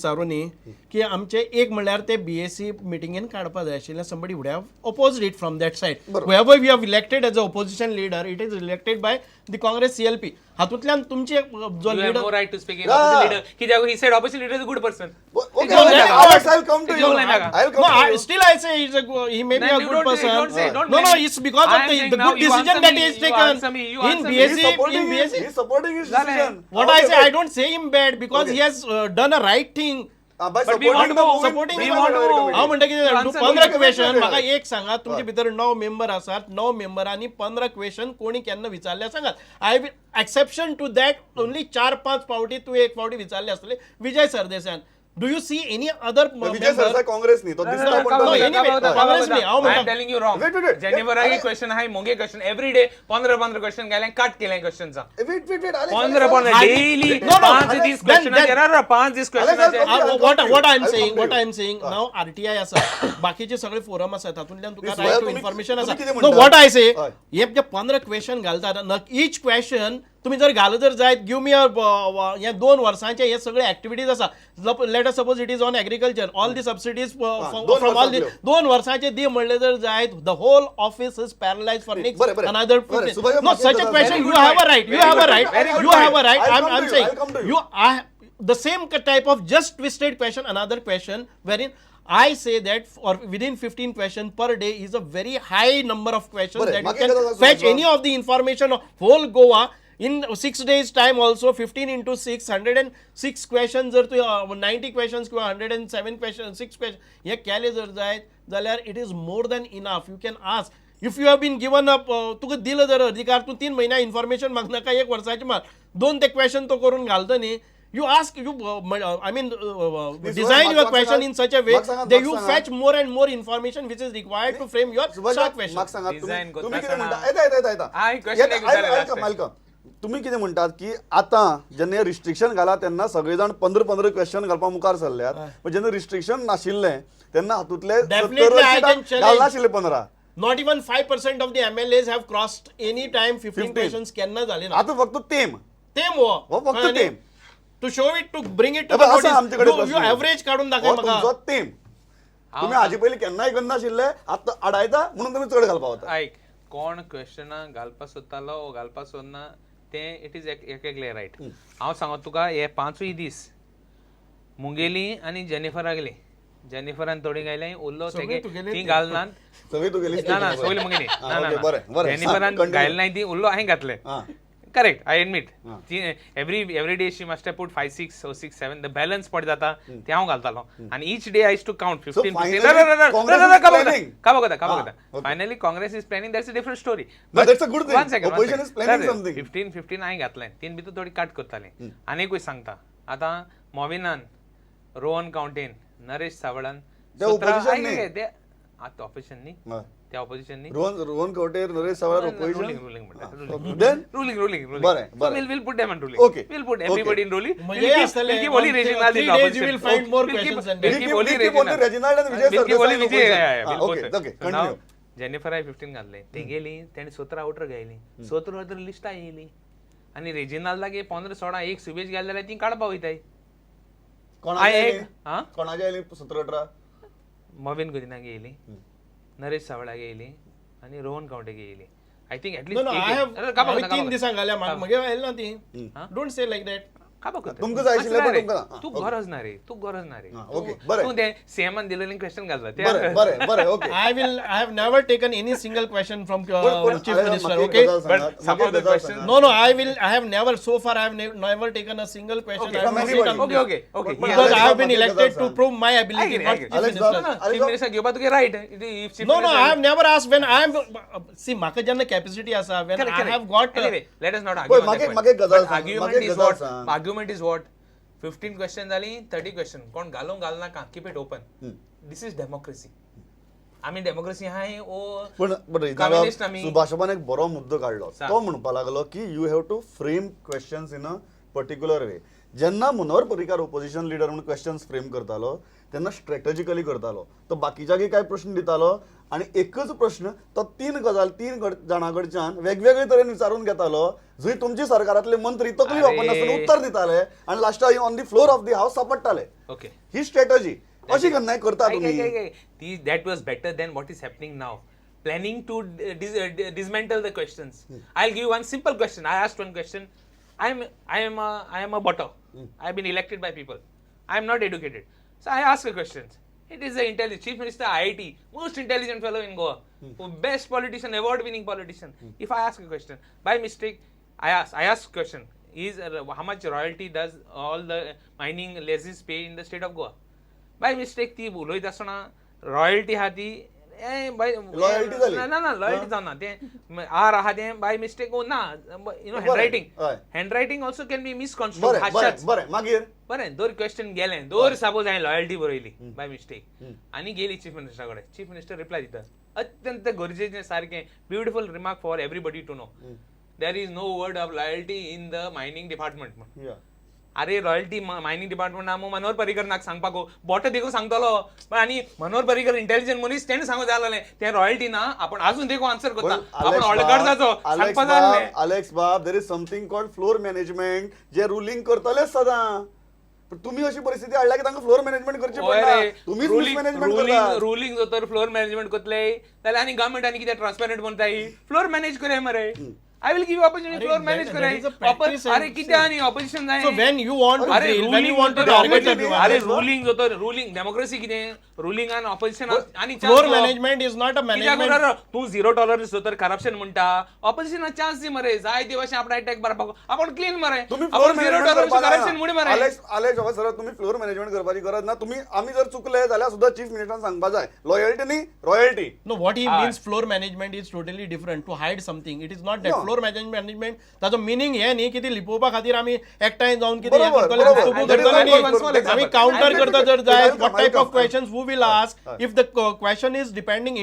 विचारू न्ही की आमचे एक म्हणल्यार ते बीएससी मिटिंगेन काडपा जाय आशिल्लें somebody would have opposed it from that side. Whoever we have elected as a opposition leader, it is elected by the Congress CLP. हातूंतल्यान तुमचे जो You have leader no right to speak in opposition leader. कित्याक he said opposition leader is a good person. Okay, Alex, I'll come to you. I'll come no, to you. still I say he may be Then a you good don't person. say- don't say- don't no, blame. it's because I of am the saying good now, you decision answer that me, he has you taken answer me, you in answer me. BSc. He's supporting In his, BSc. he's supporting his Done decision. What I Okay, say, I wait. don't say him bad because he has done a right thing. By But we supporting want the to- movement, supporting we the want to- movement. हांव म्हणटा You कितें answer 15 me. Question म्हाका Okay. एक सांगात तुमचे भितर 9 member आसात 9 मेंबरांनी 15 question कोणी केन्ना विचारले सांगात I will exception to that only 4-5 फावटी तू एक फावटी विचारले असले विजय सरदेसायन do you see any other Vijay सरचा काँग्रेस नी तो दिसता पण तो नाही. Congress नहीं, हांव I am म्हणटा telling you wrong. Wait, wait. Jennifer आगे question आहे मोगे question every day 15 question गेले cut केले questions Wait, Alex, 15 Alex, daily No, 5 these then- question then- there are 5 these question Alex, I'll come what to you. I'm I'll saying come to what you. I'm saying now RTI आसा बाकीचे सगळे forum आसा तातूंतल्यान तुका This right why to तुम्ही- information तुम्ही आसा कितें no म्हणटा? व्हॉट आय से हय. हे जे 15 क्वेश्चन घालतात ईच क्वेश्चन तुम्ही जर घालो जर जायत गिव मी हे 2 वर्सांचे हे सगळे ऍक्टिव्हिटीज आसा let us suppose it is on agriculture all the subsidies done from all the वर्सांतल्यो. 2 वर्सांचे दी म्हणले जर जायत the whole office is paralyse for बरें, नेक्स्ट बरें. अनदर बरें, सुभाष, नो मागीर सच अ जाता. Question Very you good have a point. Right you Very have a good right point. Very good you have a point. right I'll come I'm to you. saying I'll come to you. you I the same type of just twisted question another question wherein I say that for within 15 questions per day is a very high number of questions Bरे, that you मागे can कदा fetch Subhash? any of the information of whole Goa in 6 days time also 15 into 6 106 questions जर तू 90 questions किंवा 107 questions 6 questions हे केले जर जायत जाल्यार it is more than enough you can ask if you have been given up तुका दिलं जर अधिकार तू 3 महिना इन्फॉर्मेशन माग नाका 1 वर्साचे माग 2 ते क्वेश्चन तो करून घालतो न्ही you ask you I mean design your question in such a way that you fetch more and more information which is required to frame your Subhash, short question माग सांगा Design तुम्ही किती करता म्हणता असताना- येता हा, एक question एक विचारायला लागतंय. तुम्ही किती म्हणतात की आता जेन्ना रिस्ट्रिक्शन घाला तेन्ना सगळे जाण 15 क्वेश्चन घालपा मुखार सरल्यात पण जेन्ना रिस्ट्रिक्शन नाशिल्लें तेन्ना हातूंतले Definitely I can challenge. घालना आशिल्ले 15 not even 5% of the MLAs have crossed any time 15 15. questions केन्ना झाले ना आता फक्त तेम तेम हो फक्त तेम to show it to bring it to अबे, the असं आमच्याकडे notice प्रश्न you आहे. average काढून हो दाखय तुमचो म्हाका तेम तुम्ही हाजे पयलीं केन्नाय करना आशिल्ले आता अडायता म्हणून तुम्ही चड घालपा वता ऐक कोण क्वेश्चन घालपा सोदतालो वो घालपा सोदना ते इट इज एकले रायट हांव सांगत तुका हे 5 दीस मुंगेली आनी जेनिफरा गेली जेनिफरान थोडी गायले उरलो सगळी तुगेली ती घालनात सगळी तू गेली ना ना सगळी मुंगेली हा, okay, बरें. जेनिफरान Continue. गायले नाही ती उरलो हांवें घातले हा. Correct I admit every day she must put 5-6 or 6-7 the balance पड जाता ते हांव घालतालो आणि each day I to count 15 finally 15 Congress is planning. का okay. Finally Congress is planning that's a different story No, that's a good thing. Opposition is planning something. 15 हांवें घातलें तीन भितर थोडी कट करताली आनीकूय सांगता आतां मॉविनान रोहन काउंटेन नरेश सावळान ते opposition न्ही. आता ऑपोजिशन न्ही हय. त्या ऑपोजिशन न्ही रोहन कवटेर नरेश सावळार ruling opposition ruling Then? Ruling बरें, बरें. we'll put them on ruling. Okay. We'll put Okay. everybody in ruling. म्हणजे We'll keep असतले, only on Reginald in 3 days opposition. you will find more We'll keep- questions and we'll then- keep only We'll keep only Reginald and Vijay We'll keep only Sardesai in Vijay, opposition. yeah, yeah, we'll Okay, put okay, them. So now, continue. Jennifer hi 15 घातले ते गेली तेणे 17 outer घायली 17 outer list येयली आनी रेजिनाल्डाक 15-16 एक सुबेज घाल जाल्यार ती काडपा वयताय कोणाची एक आयली? हा कोणाची आयली 17-18 मॉविन गुदिनाक येयली नरेश सावळाक येयली आनी रोहन काउंटेक येयली I think no no I have at least 3 दिसांक घाल्या म्हाका मगे आयली ना ती डोंट से लायक दॅट तुमकां जाय आशिल्लें पण तुमकां ना. तू गरज ना रे तू गरज ना रे ओके बरें तू ते सीएमान दिलेले क्वेश्चन घालता बरें बरें बरें okay I have never taken any single question from chief minister okay But some of the questions- no I have never so far I have never taken a single question Okay, I have from not anybody. taken- Okay. because I have been Alex elected Babu to San. prove my I ability agree, not I agree. chief Alex minister Babu- chief minister घेवपा तुगे right no I have never asked when I am see म्हाका जेन्ना capacity आसा when I have got anyway let us not Boy, argue on that मागे point. गजाल But सांग, argument मागे is गजाल what सांग. argument is what 15 क्वेश्चन जाली 30 क्वेश्चन कोण घालूंक घालना का keep it open this is democracy आमी डेमोक्रेसी आहाय ओ पण Communist आमी- सुभाषबान एक बरो मुद्दो काढलो सांग. तो म्हणपा लागलो की you have to frame questions in a particular way जेन्ना मनोहर पर्रीकार ओपोजिशन लिडर म्हणून क्वेश्चन्स फ्रेम करतालो तेन्ना स्ट्रॅटेजिकली करतालो तो बाकीच्याकय काय प्रश्न दितालो आणि एकच प्रश्न तो तीन जाणां कडच्यान वेगवेगळे तरेन विचारून घेतालो जंय तुमचे सरकारातले मंत्री तकली वापरनासतना उत्तर दिताले आणि लास्टाक on the floor of the house सापडटाले. ओके ही स्ट्रॅटजी अशी केन्नाय करता तुम्ही. that was better than what is happening now. Planning to dismantle the questions. I'll give you one simple question. I asked one question. I am a butter. I've been elected by people. I am not educated. So I ask a question. It is the Chief Minister IIT, most intelligent fellow in Goa, best politician, award-winning politician. If I ask a question, by mistake, I ask question, is how much royalty does all the mining lessees pay in the state of Goa? By mistake, ती उलयत आसतना royalty आहा ती Loyalty झाली? ना loyalty जावना ते R आहा ते बाय मिस्टेक ना हँडरायटिंग ऑल्सो कॅन बी मिसकन्स्ट्रुक्ट. बरें मागीर बरें दोर क्वेश्चन गेलें दोर सपोज हांवें लॉयल्टी बरयली बाय मिस्टेक आनी गेली चीफ मिनिस्टरा कडेन चीफ मिनिस्टर रिप्लाय दिता अत्यंत गरजेचें सारकें beautiful remark for everybody to know there is no word of loyalty in the mining department. अरे रॉयल्टी मायनिंग डिपार्टमेंट मग मनोहर पर्रीकर नाक सांगपाक बोट देखो सांगतलो पण आणि मनोहर पर्रीकर इंटेलिजंट मनीस तेणे सांगू जाय ते रॉयल्टी ना आपण अजून देखो आन्सर करता आपण ऑलगर्जाचो सांगपाक जाय. अलेक्स बाब there is something called floor management जे रुलिंग करतले सदां पण तुम्ही अशी परिस्थिती हाडल्या की तांकां फ्लोर मॅनेजमेंट करची पडटा. तुम्हीच मिसमॅनेजमेंट करता. रुलिंग जर फ्लोर मॅनेजमेंट करतले जाल्यार आनी गव्हर्नमेंटांनी कितें ट्रान्सपरंट म्हणटाय फ्लोर मॅनेज करे मरे. I will give you opportunity floor manage कराय. अरे किती आणि ऑपोजिशन जाय. So when you want to drill, when you want to target everyone. अरे रुलिंग डेमोक्रेसी कितें रुलिंग आणि ऑपोजिशन आणि floor management is not a management. तू झिरो टॉलरन्स तर करप्शन म्हणटा ऑपोजिशनाक चान्स दी मरे जाय ते भाशेन आपण अटॅक मारपाक आपण क्लीन मरे. तुम्ही आपण झिरो टॉलरन्स करप्शन मुळे मरे. अलेक्स बाबा सर तुम्ही फ्लोर मॅनेजमेंट करपाची गरज ना. तुम्ही आम्ही जर चुकले जाल्यार सुद्धा चीफ मिनिस्टरान सांगपा जाय लॉयल्टी न्ही royalty. No, what he means floor management is totally different. To hide something, it is not that. Floor management ताजो मिनिंग हे न्ही की ती लिपोवपा खातीर आमी एकठांय जावन कितें हे करतले गुप्तगू करतले न्ही. आमी काउंटर करता जर जाय what type of questions who will ask if the question is depending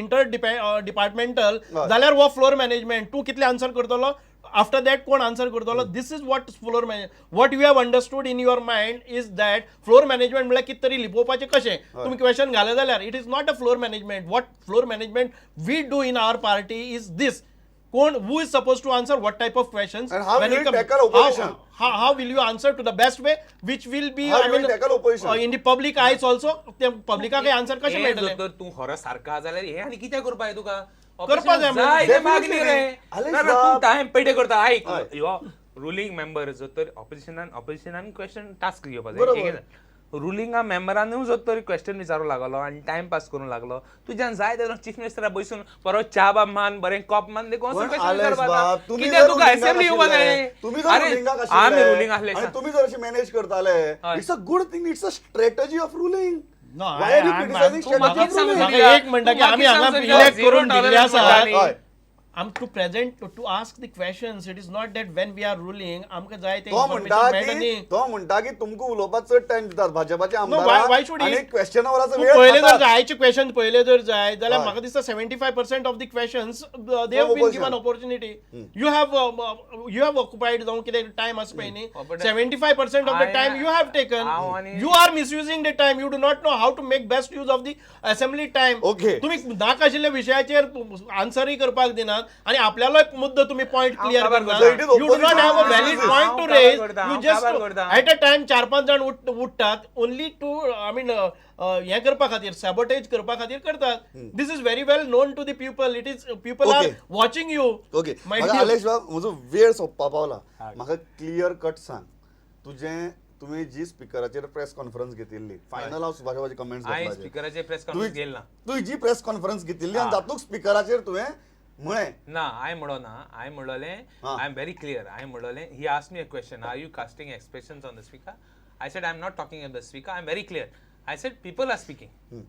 departmental जाल्यार वो फ्लोर मॅनेजमेंट तूं कितले आन्सर करतलो आफ्टर दॅट कोण आन्सर करतलो. This is what floor management what you have understood in your mind is that floor management म्हळ्यार कितें तरी लिपोवपाचें कशें तुम्ही क्वेश्चन घाले जाल्यार it is not a floor management. What floor management we do in our party is this. Who is supposed to answer what type of questions and how when will it you comes- tackle opposition? how will you answer to the best way which will be How will you tackle opposition? in the public eyes also ते public काही answer कशे मेळटले. जर तू खरो सारका जाल्यार हे आनी कितें करपा जाय तुका करपा जाय जाय ते मागणी रे. Alex ना, बाब. तू टाइम पेडे करता आयक यो रुलिंग मेंबर जो तर ऑपोजिशनान क्वेश्चन टास्क घेवपा जाय. बरोबर. रुलिंगा मेंबरानूय जो तरी क्वेश्चन विचारूंक लागलो आनी टाइम पास करूंक लागलो तुज्यान जाय तेन्ना चीफ मिनिस्टरा बसून परत च्या बाब मान बरें कॉप मान देखून पण क्वेश्चन Alex विचारपाक बाब, जाता. तुम्ही कित्याक जर तुका रुलिंगाक असेंब्ली येवपा आशिल्ले, जाय. तुम्ही जर अरे रुलिंगाक आमी आशिल्ले, रुलिंग आसले आणि तुम्ही जर अशी मॅनेज करताले it's a good thing it's a strategy of ruling. No, Why are you criticizing तू म्हाका strategy of सांग ruling? मरे. म्हाका एक म्हणटा की आमी हांगा इलेक्ट करून दिल्ले आसा. हय. to present to ask the questions. It is not that when we are ruling आमकां जाय ते तो म्हणटा information मेळटा न्ही. की तो म्हणटा की तुमकां उलोवपाक चड टाइम दितात भाजपाचे why आमदार should he? आणि क्वेश्चनावराचो तूं वेळ पहिले जर खातात. जायचे क्वेश्चन पहिले जर जाय जाल्यार हय. म्हाका दिसता 75% of the questions they have been given opportunity. You have occupied जावन कितें टायम आसा पळय न्ही 75% of the time you have taken. You are misusing the time. You do not know how to make best use of the assembly time. Okay. तुम्ही नाका आशिल्ल्या विशयाचेर आन्सरय करपाक दिनात आणि आपल्यालो मुद्दो तुम्ही पॉइंट क्लियर खबर करना. करता. So it is you do not have a opposition valid analysis. Point two हांव रेज. खबर करता, यू हांव जस्ट खबर करता. ॲट अ टाइम 4-5 जाण उठतात ओनली टू आय मीन हे करपा खातीर सॅबोटेज करपा खातीर करतात. This is very well known to the people. It is people are Okay. Watching you. Okay म्हाका अलेक्स बाब म्हजो वेळ सोंपपा पावला. म्हाका क्लियर कट सांग तुम्ही जी स्पीकराचेर प्रेस कॉन्फरन्स घेतिल्ली फायनल हांव सुभाषाबाचे कमेंट्स हांवें स्पिकराचेर प्रेस कॉन्फरन्स गेल ना. तुवें जी प्रेस कॉन्फरन्स घेतिल्ली आनी तातूंत स्पीकराचेर तुवें म्हळें ना हांवें म्हणो ना हांवें म्हणलोलें आय एम व्हेरी क्लियर. हांवें म्हणलोलें he asked me a question are you casting expressions on the speaker. I said I am not talking on the speaker. I am very clear. I said people are speaking.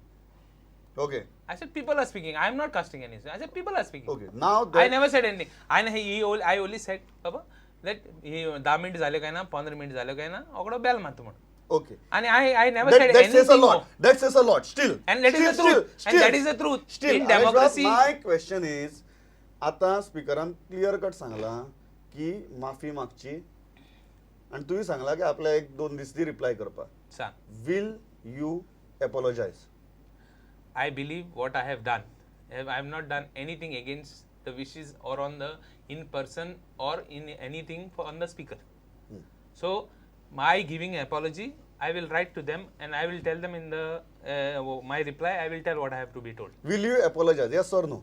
Okay I said people are speaking. I am not casting any. I said people are speaking. Okay now I never said anything. I only said बाबा that 10 minute झाले काय ना 15 minute झाले काय ना ओकडो bell मारतो म्हणून. Okay आणि I never said that says a anything lot. more. That says a lot. Still. And that is the truth. And that is the truth. Still, In democracy. my question is, आता स्पीकरान clear cut सांगला की माफी मागची आणि तुवें सांगला की आपल्या 1-2 दीस ती रिप्लाय करपा. सांग. Will you apologise? I believe what I have done. I have not done anything against the wishes or on the in person or in anything for on the speaker. So my giving apology, I will write to them and I will tell them in the my reply. I will tell what I have to be told. Will you apologize? Yes or no?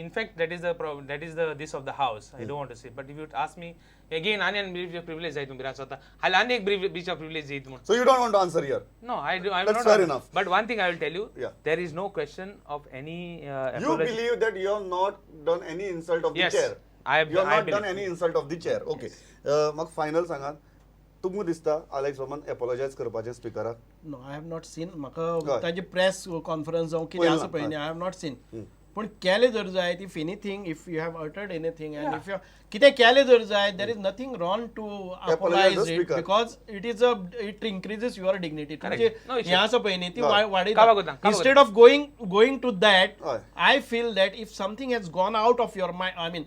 In fact, that is the problem. That is the this of the house. I don't want to say. But if you ask me again, any breach of privilege, जायत बिराच होता. हाल आणि एक breach of privilege जायत म्हणून. So you don't want to answer here? No, I do. I'm That's not. fair enough. But one thing I will tell you, Yeah. there is no question of any You apology. believe that you have not done any insult of Yes. the chair? I have. You have I not done believe. any insult of the chair. Okay. मग final सांगात तुमकां दिसता Alex वर्मान apologise करपाचें स्पिकराक? No I have not seen. म्हाका हय. ताजी प्रेस कॉन्फरन्स जावं कितें पळयलां, आसा पळय न्ही हय. I have not seen. पूण केलें जर जायत if anything if you have uttered anything and if you कितें केलें जर जायत there is nothing wrong to Apologize apologise the it speaker. Because it increases your dignity. Correct. तुमचे No issue. हें आसा पळय न्ही ती हय. वाडयता. कावा कोतां, कावा instead of going to that हय. I feel that if something has gone out of your my I mean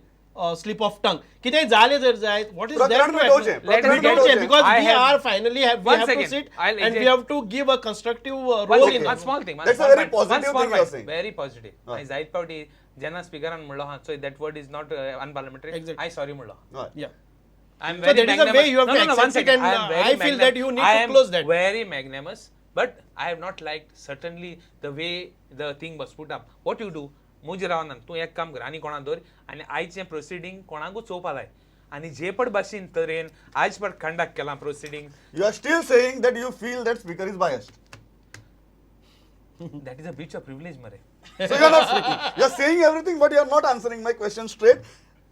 slip of tongue कितें जालें जर जायत वॉट इज प्रकरण मिटोवचें. Let me प्रकरण tell you, मिटोवचें. because I we have- are finally we One have to second. sit I'll and we exact- have to give a constructive One role second, in one it. small thing. That's a very positive thing you are saying. Very positive. I जायत पावटी जेन्ना स्पीकरान म्हणलो हा so that word is not unparliamentary. Exactly. I sorry म्हणलो. हय. Yeah. I'm So very that is the way magnanimous. you have to one accept it second. and, I am very I feel that you need I to am close that. very magnanimous, but I have not liked certainly the way the thing was put up. What you do? मुजी रावनान तूं एक काम कर आनी कोणा दवर आनी आयचें प्रोसिडींग कोणाकूच चोवपा जाय आनी जे पट भाशेन तरेन आयज पट कंडक्ट केलां प्रोसिडींग You are still saying that you feel that speaker is biased. that is a breach of privilege मरे. So you are not speaking. You are saying everything, but you are not answering my question straight.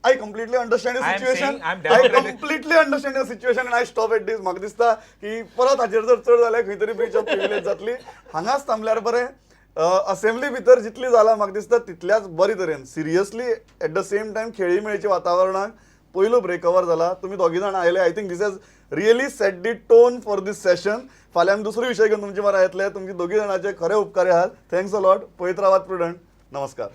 I completely understand your I am situation. saying I'm I definitely- completely understand your situation and I stop at this. म्हाका दिसता की परत हाचेर जर चड जाल्यार खंय तरी ब्रीच ऑफ प्रिविलेज जातली. हांगाच थांबल्यार बरें. असेंब्ली भितर जितली जालां म्हाका दिसता तितल्याच बरी तरेन seriously at the same time खेळी मेळीच्या वातावरणाक पयलो ब्रेक कवर जाला. तुमी दोगी जाण आयले. I think this has really set the tone for this session. फाल्यां आमी दुसरो विशय घेवन तुमचे म्हऱ्या येतले. तुमचे दोगी जाणांचे खरे उपकारी आहात. Thanks a lot. पळयत रावात प्रुडंट. नमस्कार.